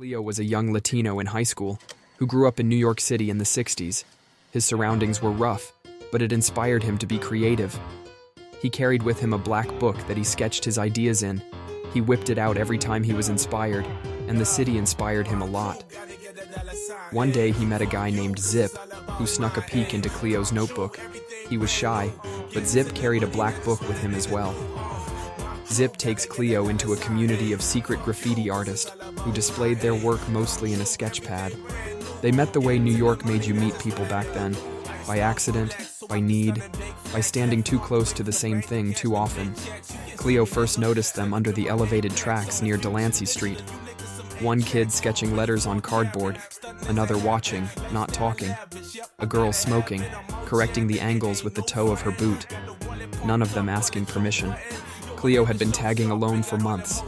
Cleo was a young Latino in high school who grew up in New York City in the 60s. His surroundings were rough, but it inspired him to be creative. He carried with him a black book that he sketched his ideas in. He whipped it out every time he was inspired, and the city inspired him a lot. One day he met a guy named Zip, who snuck a peek into Cleo's notebook. He was shy, but Zip carried a black book with him as well. Zip takes Cleo into a community of secret graffiti artists who displayed their work mostly in a sketch pad. They met the way New York made you meet people back then, by accident, by need, by standing too close to the same thing too often. Cleo first noticed them under the elevated tracks near Delancey Street. One kid sketching letters on cardboard, another watching, not talking. A girl smoking, correcting the angles with the toe of her boot. None of them asking permission. Cleo had been tagging alone for months.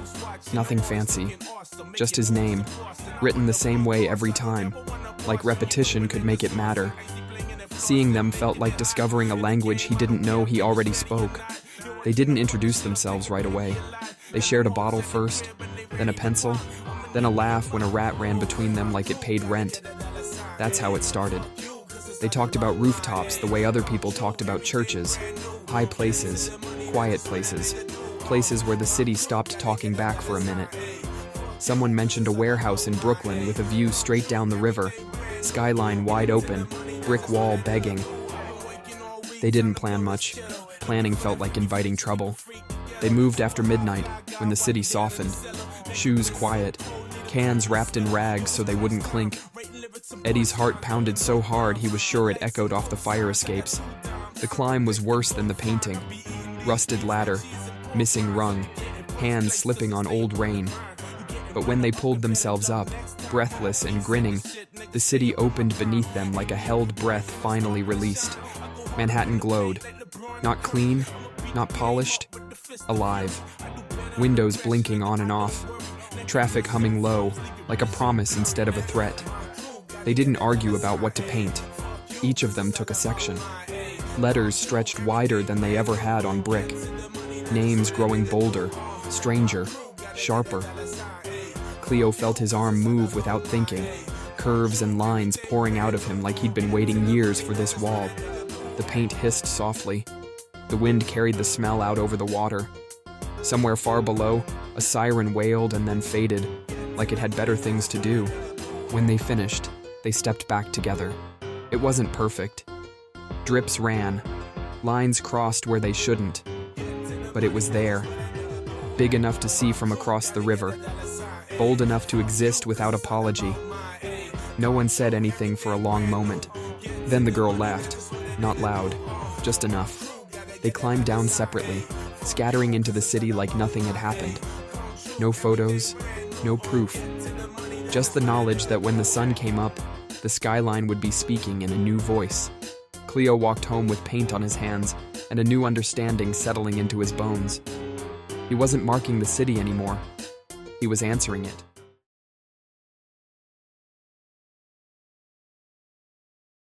Nothing fancy. Just his name, written the same way every time, like repetition could make it matter. Seeing them felt like discovering a language he didn't know he already spoke. They didn't introduce themselves right away. They shared a bottle first, then a pencil, then a laugh when a rat ran between them like it paid rent. That's how it started. They talked about rooftops the way other people talked about churches, high places, quiet places, places where the city stopped talking back for a minute. Someone mentioned a warehouse in Brooklyn with a view straight down the river, skyline wide open, brick wall begging. They didn't plan much. Planning felt like inviting trouble. They moved after midnight, when the city softened. Shoes quiet, cans wrapped in rags so they wouldn't clink. Eddie's heart pounded so hard he was sure it echoed off the fire escapes. The climb was worse than the painting. Rusted ladder, missing rung, hands slipping on old rain. But when they pulled themselves up, breathless and grinning, the city opened beneath them like a held breath finally released. Manhattan glowed. Not clean, not polished, alive. Windows blinking on and off. Traffic humming low, like a promise instead of a threat. They didn't argue about what to paint. Each of them took a section. Letters stretched wider than they ever had on brick. Names growing bolder, stranger, sharper. Cleo felt his arm move without thinking, curves and lines pouring out of him like he'd been waiting years for this wall. The paint hissed softly. The wind carried the smell out over the water. Somewhere far below, a siren wailed and then faded, like it had better things to do. When they finished, they stepped back together. It wasn't perfect. Drips ran. Lines crossed where they shouldn't. But it was there. Big enough to see from across the river. Bold enough to exist without apology. No one said anything for a long moment. Then the girl laughed. Not loud, just enough. They climbed down separately, scattering into the city like nothing had happened. No photos, no proof. Just the knowledge that when the sun came up, the skyline would be speaking in a new voice. Cleo walked home with paint on his hands and a new understanding settling into his bones. He wasn't marking the city anymore. He was answering it.